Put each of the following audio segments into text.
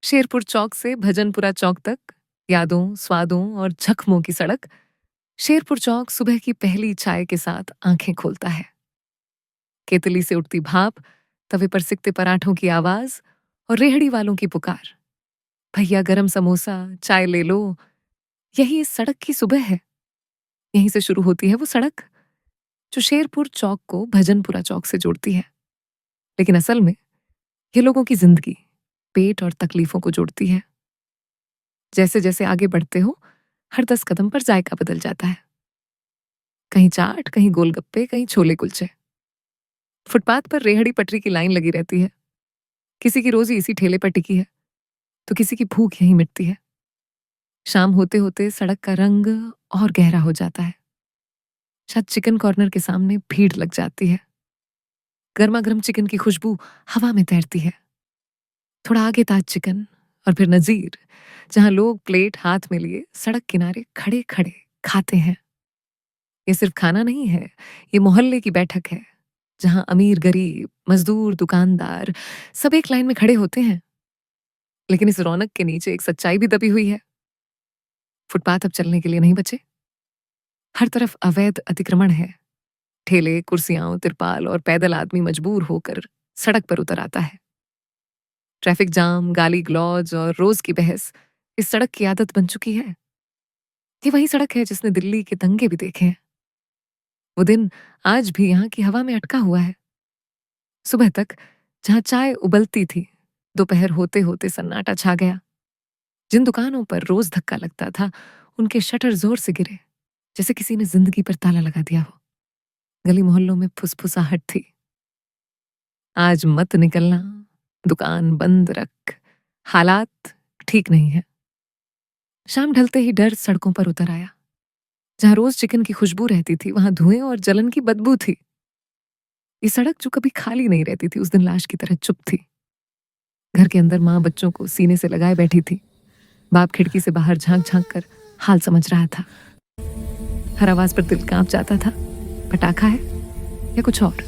शेरपुर चौक से भजनपुरा चौक तक यादों, स्वादों और जख्मों की सड़क। शेरपुर चौक सुबह की पहली चाय के साथ आंखें खोलता है। केतली से उठती भाप, तवे पर सिकते पराठों की आवाज और रेहड़ी वालों की पुकार। भैया गरम समोसा, चाय ले लो। यही इस सड़क की सुबह है। यहीं से शुरू होती है वो सड़क जो शेरपुर चौक को भजनपुरा चौक से जोड़ती है। लेकिन असल में ये लोगों की जिंदगी, पेट और तकलीफों को जोड़ती है। जैसे जैसे आगे बढ़ते हो, हर 10 कदम पर जायका बदल जाता है। कहीं चाट, कहीं गोलगप्पे, कहीं छोले कुलचे। फुटपाथ पर रेहड़ी पटरी की लाइन लगी रहती है। किसी की रोजी इसी ठेले पर टिकी है, तो किसी की भूख यहीं मिटती है। शाम होते होते सड़क का रंग और गहरा हो जाता है। शायद चिकन कॉर्नर के सामने भीड़ लग जाती है। गर्मा गर्म चिकन की खुशबू हवा में तैरती है। थोड़ा आगे ताज चिकन और फिर नजीर, जहां लोग प्लेट हाथ में लिए सड़क किनारे खड़े खड़े खाते हैं। ये सिर्फ खाना नहीं है, ये मोहल्ले की बैठक है, जहां अमीर गरीब, मजदूर दुकानदार सब एक लाइन में खड़े होते हैं। लेकिन इस रौनक के नीचे एक सच्चाई भी दबी हुई है। फुटपाथ अब चलने के लिए नहीं बचे। हर तरफ अवैध अतिक्रमण है। ठेले, कुर्सियां, तिरपाल और पैदल आदमी मजबूर होकर सड़क पर उतर आता है। ट्रैफिक जाम, गाली गलौज और रोज की बहस इस सड़क की आदत बन चुकी है। ये वही सड़क है जिसने दिल्ली के दंगे भी देखे हैं। वो दिन आज भी यहाँ की हवा में अटका हुआ है। सुबह तक जहाँ चाय उबलती थी, दोपहर होते होते सन्नाटा छा गया। जिन दुकानों पर रोज धक्का लगता था, उनके शटर जोर से गिरे, जैसे किसी ने जिंदगी पर ताला लगा दिया हो। गली मोहल्लों में फुसफुसाहट थी। आज मत निकलना, दुकान बंद रख, हालात ठीक नहीं है। शाम ढलते ही डर सड़कों पर उतर आया। जहां रोज चिकन की खुशबू रहती थी, वहां धुएं और जलन की बदबू थी। ये सड़क जो कभी खाली नहीं रहती थी, उस दिन लाश की तरह चुप थी। घर के अंदर माँ बच्चों को सीने से लगाए बैठी थी। बाप खिड़की से बाहर झांक झांक कर हाल समझ रहा था। हर आवाज पर दिल कांप जाता था। पटाखा है या कुछ और?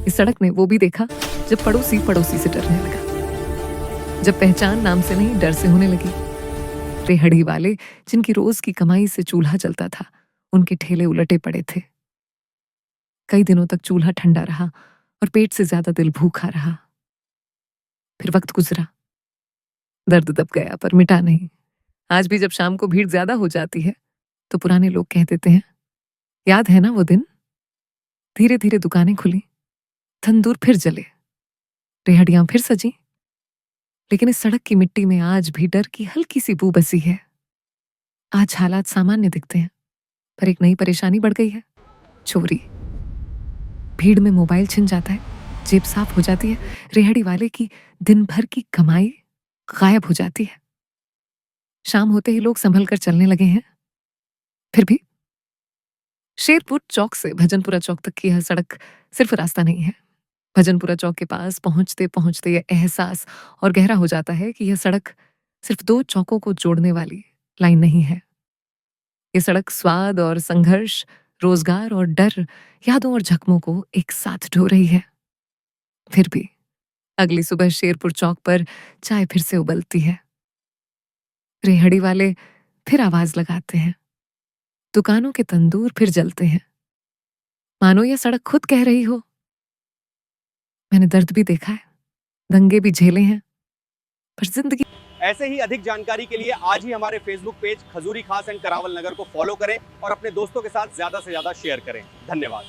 इस सड़क ने वो भी देखा जब पड़ोसी पड़ोसी से डरने लगा, जब पहचान नाम से नहीं डर से होने लगी। रेहड़ी वाले जिनकी रोज की कमाई से चूल्हा जलता था, उनके ठेले उलटे पड़े थे। कई दिनों तक चूल्हा ठंडा रहा और पेट से ज्यादा दिल भूखा रहा। फिर वक्त गुजरा, दर्द दब गया पर मिटा नहीं। आज भी जब शाम को भीड़ ज्यादा हो जाती है, तो पुराने लोग कह देते हैं, याद है ना वो दिन? धीरे धीरे दुकानें खुली, तंदूर फिर जले, रेहड़ियां फिर सजी। लेकिन इस सड़क की मिट्टी में आज भी डर की हल्की सी बू बसी है। आज हालात सामान्य दिखते हैं, पर एक नई परेशानी बढ़ गई है, चोरी। भीड़ में मोबाइल छिन जाता है, जेब साफ हो जाती है, रेहड़ी वाले की दिन भर की कमाई गायब हो जाती है। शाम होते ही लोग संभल कर चलने लगे हैं। फिर भी शेरपुर चौक से भजनपुरा चौक तक की यह सड़क सिर्फ रास्ता नहीं है। भजनपुरा चौक के पास पहुंचते पहुंचते यह एहसास और गहरा हो जाता है कि यह सड़क सिर्फ 2 चौकों को जोड़ने वाली लाइन नहीं है। ये सड़क स्वाद और संघर्ष, रोजगार और डर, यादों और जख्मों को एक साथ ढो रही है। फिर भी अगली सुबह शेरपुर चौक पर चाय फिर से उबलती है। रेहड़ी वाले फिर आवाज लगाते हैं। दुकानों के तंदूर फिर जलते हैं। मानो यह सड़क खुद कह रही हो, मैंने दर्द भी देखा है, दंगे भी झेले हैं, पर जिंदगी। ऐसे ही अधिक जानकारी के लिए आज ही हमारे फेसबुक पेज खजूरी खास एंड करावल नगर को फॉलो करें और अपने दोस्तों के साथ ज्यादा से ज्यादा शेयर करें। धन्यवाद।